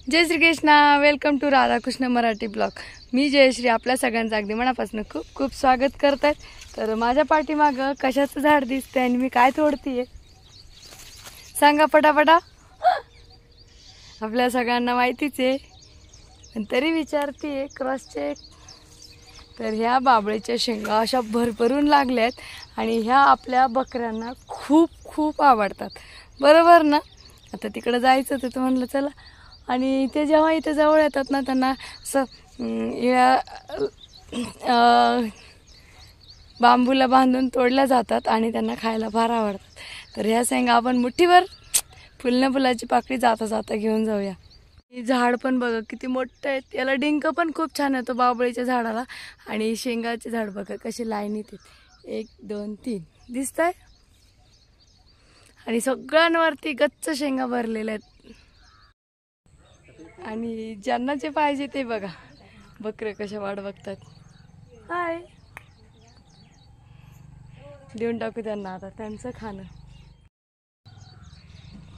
Jai Shri Krishna. Welcome to Radhakrishna Marathi blog. मी जयश्री आपल्या सगळ्यांचं अगदी मनापासून खूप खूप स्वागत करत आहे. तर माझ्या पाठीमागं कशाचं झाड दिसतंय आणि मी काय तोडतीये सांगा पटापटा. आपल्या सगळ्यांना माहितीच आहे पण तरी विचारतीये क्रॉस चेक. तर ह्या बाबळीच्या शेंगा अशा भरभरून लागल्यात आणि ह्या आपल्या बकऱ्यांना खूप खूप आवडतात, बरोबर ना. आता तिकडं जायचं होतं तर म्हणलं चला. आणि ते जेव्हा इथे जवळ येतात ना त्यांना असं बांबूला बांधून तोडल्या जातात आणि त्यांना खायला फार आवडतात. तर ह्या शेंगा आपण मुठीवर फुलाची पाकळी जाता जाता घेऊन जाऊया. हे झाड पण बघा किती मोठं आहे. याला डिंक पण खूप छान येतो बाबळीच्या झाडाला. आणि शेंगाचे झाड बघा कसे लाईनीत आहेत, 1 2 3 दिसत आहे. आणि सगळ्यांवरती गच्च शेंगा भरलेल्या आहेत. आणि ज्यांना जे पाहिजे ते बघा बकरे कशा वाट बघतात. हाय देऊन टाकू त्यांना आता त्यांचं खाणं.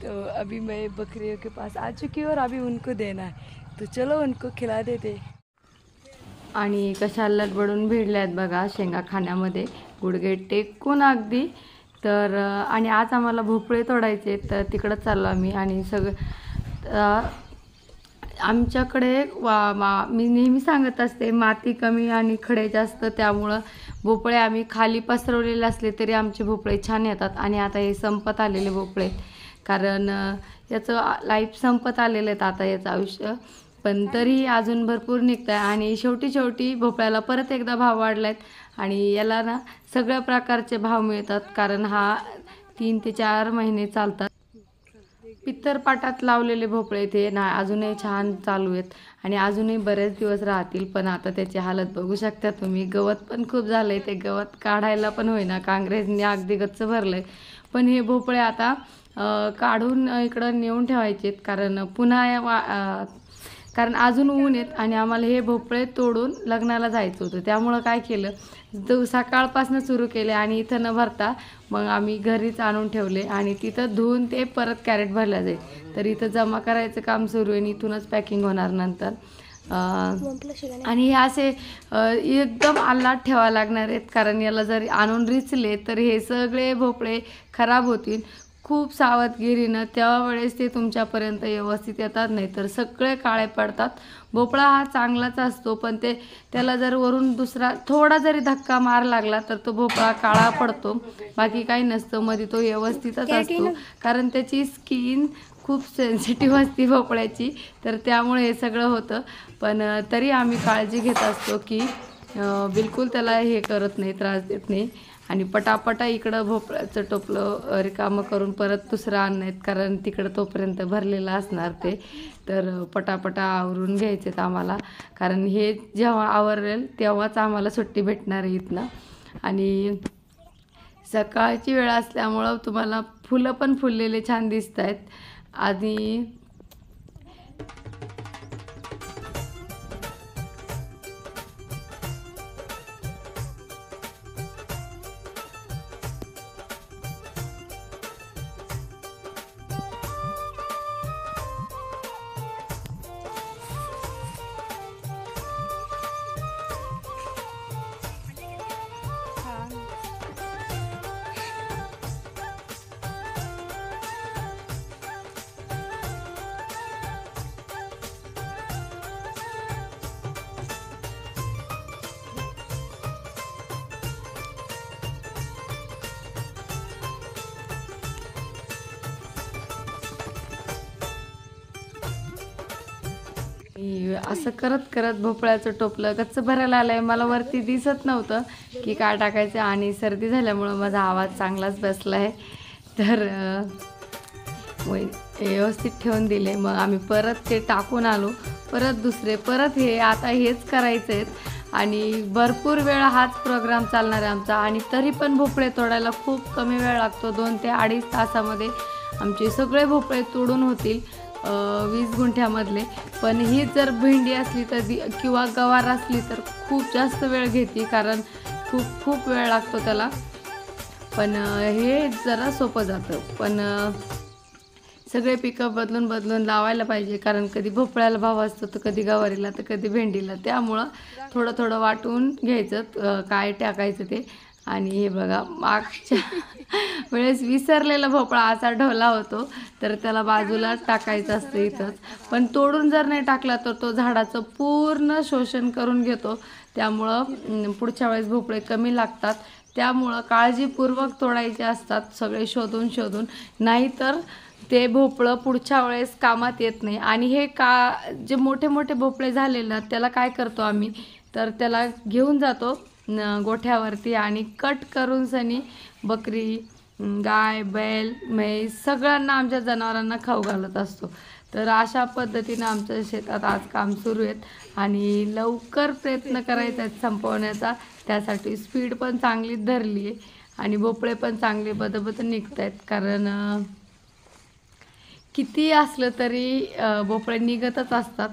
तो अभी मैं बकरियों के पास आ चुकी हूँ और अभी उनको देना है, तो चलो उनको खिला देते. आणि कशा लडबडून भिडल्यात बघा शेंगा खाण्यामध्ये, गुडघे टेकून अगदी. तर आणि आज आम्हाला भोपळे तोडायचे तर तिकडं चाललो आम्ही. आणि सगळं आमच्याकडे मी नेहमी सांगत असते माती कमी आणि खडे जास्त, त्यामुळं भोपळे आम्ही खाली पसरवलेले असले तरी आमचे भोपळे छान येतात. आणि आता हे संपत आलेले भोपळे, कारण याचं लाईफ संपत आलेलं आहे आता याचं आयुष्य, पण तरीही अजून भरपूर निघत आहे. आणि शेवटी भोपळ्याला परत एकदा भाव वाढला आहेत. आणि याला ना सगळ्या प्रकारचे भाव मिळतात, कारण हा 3 ते 4 महिने चालतात. पित्तरपाटात लावलेले भोपळे ते ना अजूनही छान चालू आहेत आणि अजूनही बरेच दिवस राहतील. पण आता त्याची हालत बघू शकता तुम्ही. गवत पण खूप झालंय, ते गवत काढायला पण होईना, काँग्रेसने अगदी गच्च भरलंय. पण हे भोपळे आता काढून इकडं नेऊन ठेवायचेत, कारण पुन्हा कारण अजून ऊन आहेत आणि आम्हाला हे भोपळे तोडून लग्नाला जायचं होतं. त्यामुळं काय केलं, सकाळपासून सुरू केले आणि इथं न भरता मग आम्ही घरीच आणून ठेवले आणि तिथं धुवून ते परत कॅरेट भरल्या जाईल. तर इथं जमा करायचं काम सुरू आहे आणि इथूनच पॅकिंग होणार नंतर. आणि हे असे एकदम आल्लाट ठेवावं लागणार आहेत, कारण याला जर आणून रिचले तर हे सगळे भोपळे खराब होतील. खूप सावधगिरीनं त्यावेळेस ते तुमच्यापर्यंत व्यवस्थित येतात, नाही तर सगळे काळे पडतात. भोपळा हा चांगलाच असतो, पण त्याला जर वरून दुसरा थोडा जरी धक्का मार लागला तर तो भोपळा काळा पडतो, बाकी काही नसतं. मध्ये तो व्यवस्थितच असतो, कारण त्याची स्किन खूप सेन्सिटिव्ह असते भोपळ्याची, तर त्यामुळे हे सगळं होतं. पण तरी आम्ही काळजी घेत असतो की बिलकुल त्याला हे करत नाही, त्रास देत नाही. आणि पटापटा इकडं भोपळ्याचं टोपलं रिकामं करून परत दुसरं आणण्यात, कारण तिकडं तोपर्यंत भरलेलं असणार ते. तर पटापटा आवरून घ्यायचेत आम्हाला, कारण हे जेव्हा आवरेल तेव्हाच आम्हाला सुट्टी भेटणार आहे इथनं. आणि सकाळची वेळ असल्यामुळं तुम्हाला फुलं पण फुललेले छान दिसत आहेत. आणि असं करत करत भोपळ्याचं टोपलं गच्च भरायला आलंय. मला वरती दिसत नव्हतं की काय टाकायचं, आणि सर्दी झाल्यामुळं माझा आवाज चांगलाच बसला आहे. तर व्यवस्थित ठेवून दिले. मग आम्ही परत ते टाकून आलो, परत दुसरे, परत हे, आता हेच करायचं आहेत. आणि भरपूर वेळ हाच प्रोग्राम चालणार आहे आमचा. आणि तरी पण भोपळे तोडायला खूप कमी वेळ लागतो. 2 ते 2.5 तासामध्ये आमचे सगळे भोपळे तोडून होतील, 20 गुंठ्यामधले. पण ही जर भेंडी असली तर किंवा गवार असली तर खूप जास्त वेळ घेते, कारण खूप वेळ लागतो त्याला. पण हे जरा सोपं जातं. पण सगळे पिकं बदलून बदलून लावायला पाहिजे, कारण कधी भोपळ्याला भाव असतो तर कधी गवारीला तर कधी भेंडीला, त्यामुळं थोडं थोडं वाटून घ्यायचं काय टाकायचं ते. आणि हे बघा मागच्या वेळेस विसरलेला भोपळा असा ढोला होतो, तर त्याला बाजूला टाकायचं असतं इथंच. पण तोडून जर नाही टाकला तर तो झाडाचं पूर्ण शोषण करून घेतो, त्यामुळं पुढच्या वेळेस भोपळे कमी लागतात. त्यामुळं काळजीपूर्वक तोडायचे असतात सगळे शोधून शोधून, नाहीतर ते भोपळं पुढच्या वेळेस कामात येत नाही. आणि हे जे मोठे मोठे भोपळे झालेले त्याला काय करतो आम्ही, तर त्याला घेऊन जातो गोठ्यावरती आणि कट करून सनी बकरी, गाय, बैल, म्हैस सगळ्यांना, आमच्या जनावरांना खाऊ घालत असतो. तर अशा पद्धतीनं आमच्या शेतात आज काम सुरू आहेत आणि लवकर प्रयत्न करायचा आहे संपवण्याचा. त्यासाठी स्पीड पण चांगली धरली आहे आणि भोपळे पण चांगले बदबद निघत आहेत, कारण किती असलं तरी भोपळे निघतच असतात.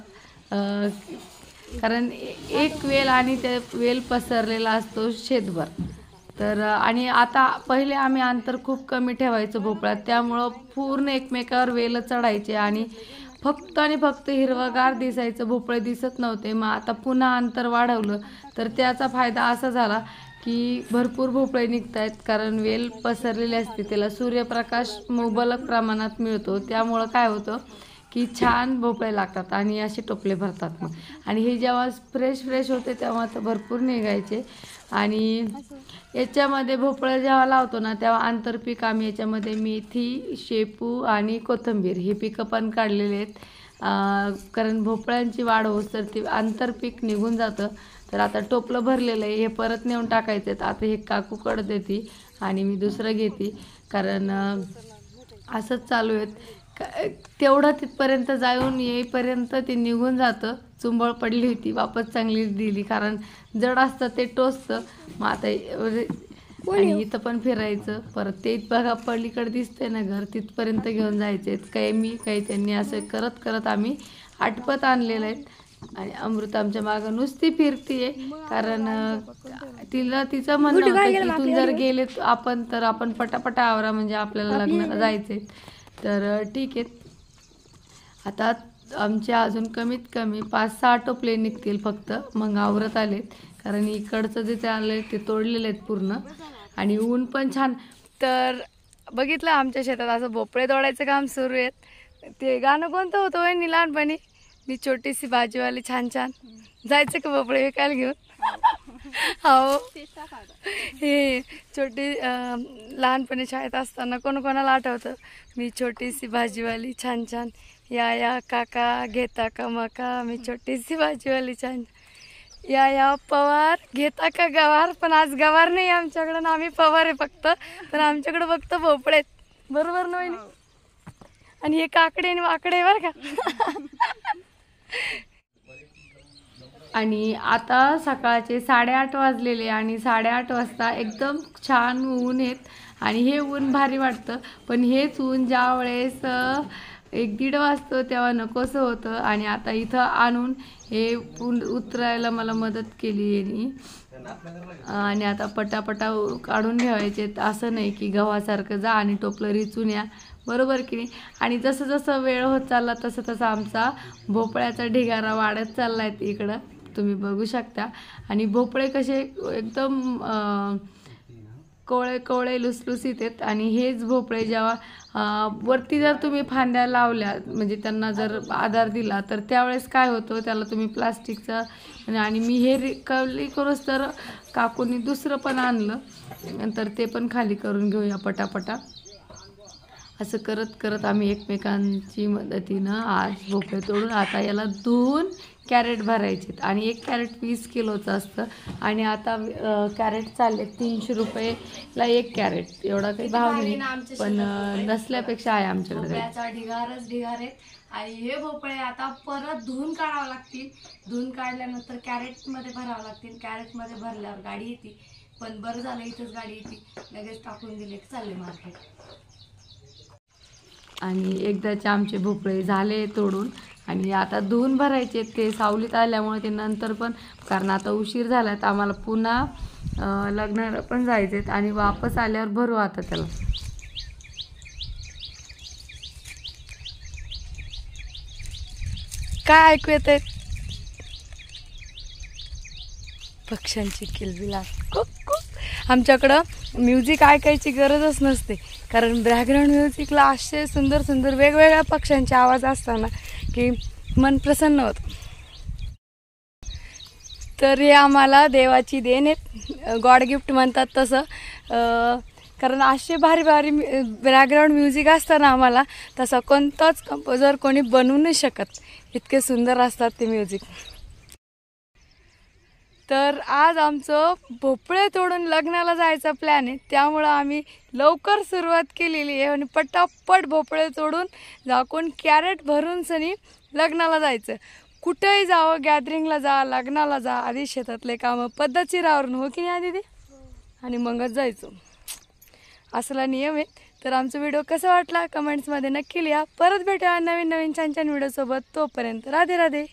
कारण एक वेल आणि ते वेल पसरलेला असतो शेतभर. तर आणि आता पहिले आम्ही अंतर खूप कमी ठेवायचं भोपळ्यात, त्यामुळं पूर्ण एकमेकावर वेल चढायचे आणि फक्त हिरवगार दिसायचं, भोपळे दिसत नव्हते. मग आता पुन्हा अंतर वाढवलं तर त्याचा फायदा असा झाला की भरपूर भोपळे निघत आहेत, कारण वेल पसरलेली असते, त्याला सूर्यप्रकाश मुबलक प्रमाणात मिळतो. त्यामुळं काय होतं की छान भोपळे लागतात आणि असे टोपले भरतात मग. आणि हे जेव्हा फ्रेश होते तेव्हा तर भरपूर निघायचे. आणि याच्यामध्ये भोपळं जेव्हा लावतो ना तेव्हा आंतरपीक आम्ही याच्यामध्ये मेथी, शेपू आणि कोथिंबीर ही पिकं पण काढलेली आहेत, कारण भोपळ्यांची वाढ होस तर ती आंतरपीक निघून जातं. तर आता टोपलं भरलेलं आहे, हे परत नेऊन टाकायचं आहे. आता हे काकूकडं देते आणि मी दुसरं घेते, कारण असंच चालू आहेत. तेवढं तिथपर्यंत जाऊन येईपर्यंत ते निघून जातं. चुंबळ पडली होती, वापस चांगली दिली, कारण जड असतं ते टोचतं. मग आता आणि इथं पण फिरायचं, परत ते बघा पलीकडे दिसते ना घर, तिथपर्यंत घेऊन जायचे. काही त्यांनी असं करत करत आम्ही आटपत आणलेलं आहे. आणि अमृत आमच्या मागं नुसती फिरतीये, कारण तिचं म्हणणं होतं की इथून जर गेले आपण तर आपण पटापटा आवरा, म्हणजे आपल्याला लग्नाला जायचंय. तर ठीक आहे, आता आमचे अजून कमीत कमी 5-6 टोपले निघतील फक्त, मग आवरत आलेत. कारण इकडचं जे आलं ते तोडलेले आहेत पूर्ण. आणि ऊन पण छान. तर बघितलं आमच्या शेतात असं भोपळे तोडायचं काम सुरू आहेत. ते गाणं कोणतं होतं वहिनी लहानपणी, मी छोटीशी भाजीवाली छान छान, जायचं का भोपळे विकायला घेऊन? हो, हे छोटी लहानपणी शाळेत असताना कोणाला आठवतं, मी छोटीशी भाजीवाली छान छान, या काका घेता का मका, मी छोटीशी भाजीवाली छान, या पवार घेता का गवार. पण आज गवार नाही आमच्याकडं ना, आम्ही पवार आहे फक्त, पण आमच्याकडं फक्त भोपळे आहेत. बरोबर ना वहिनी? आणि हे काकडे आणि वाकडे बरं का. आणि आता सकाळचे 8:30 वाजलेले आणि 8:30 वाजता एकदम छान ऊन येत आणि हे ऊन भारी वाटतं. पण हेच ऊन ज्या वेळेस 1-1:30 वाजतो तेव्हा नकोसं होतं. आणि आता इथं आणून हे उतरायला मला मदत केली यांनी. आणि आता पटापटा काढून ठेवायचे, असं नाही की गव्हासारखं जा आणि टोपलं रिचून या, बरोबर की नाही. आणि जसं जसं वेळ होत चालला तसं तसं आमचा भोपळ्याचा ढिगारा वाढत चालला आहे इकडं, तुम्ही बघू शकता. आणि भोपळे कसे एकदम कोवळे लुसलुसीत आहेत. आणि हेच भोपळे जेव्हा वरती जर तुम्ही फांद्या लावल्या, म्हणजे त्यांना जर आधार दिला, तर त्यावेळेस काय होतं, त्याला तुम्ही प्लास्टिकचं, आणि मी हे खाली करूच तर काकूंनी दुसरं पण आणलं, नंतर ते पण खाली करून घेऊया पटापटा. असं करत करत आम्ही एकमेकांची मदतीनं आज भोपळे तोडून आता याला धुवून कॅरेट भरायचे. आणि 1 कॅरेट 20 किलोचं असतं. आणि आता कॅरेट चालले 300 रुपयेला 1 कॅरेट, एवढा काही भाव नाही, पण नसल्यापेक्षा आहे आमच्याकडे. ढिगार आहेत. आणि हे भोपळे आता परत धुवून काढावं लागतील. धुवून काढल्यानंतर कॅरेटमध्ये भरावं लागतील. कॅरेटमध्ये भरल्यावर गाडी येते. पण बरं झालं इथंच गाडी येते, लगेच टाकून दिले की चालले मार्केट. आणि एकदाचे आमचे भोपळे झाले तोडून आणि आता धुवून भरायचे. ते सावलीत आल्यामुळे ते नंतर पण, कारण आता उशीर झाला तर आम्हाला पुन्हा लग्नाला पण जायचे आणि वापस आल्यावर भरू आता त्याला. काय ऐकू येते? पक्ष्यांची किलबिलाट. आमच्याकडं म्युझिक ऐकायची गरजच नसते, कारण बॅकग्राऊंड म्युझिकला असे सुंदर सुंदर वेगवेगळ्या पक्ष्यांचे आवाज असताना की मन प्रसन्न होतं. तर हे आम्हाला देवाची देण आहे, गॉड गिफ्ट म्हणतात तसं. कारण असे भारी भारी बॅकग्राऊंड म्युझिक असताना आम्हाला तसा कोणताच कंपोजर कोणी बनवू नाही शकत, इतके सुंदर असतात ते म्युझिक. तर आज आमचं भोपळे तोडून लग्नाला जायचा प्लॅन आहे, त्यामुळं आम्ही लवकर सुरुवात केलेली आहे आणि पटापट भोपळे तोडून झाकून कॅरेट भरून सनी लग्नाला जायचं. कुठेही जावं, गॅदरिंगला जा, लग्नाला जा, आधी शेतातले कामं पद्धतशीर आवरून, हो की नाही आधी ते, आणि मगच जायचं, असला नियम आहे. तर आमचा व्हिडिओ कसा वाटला कमेंट्समध्ये नक्की लिहा. परत भेटूया नवीन नवीन छान छान व्हिडिओसोबत. तोपर्यंत राधे राधे.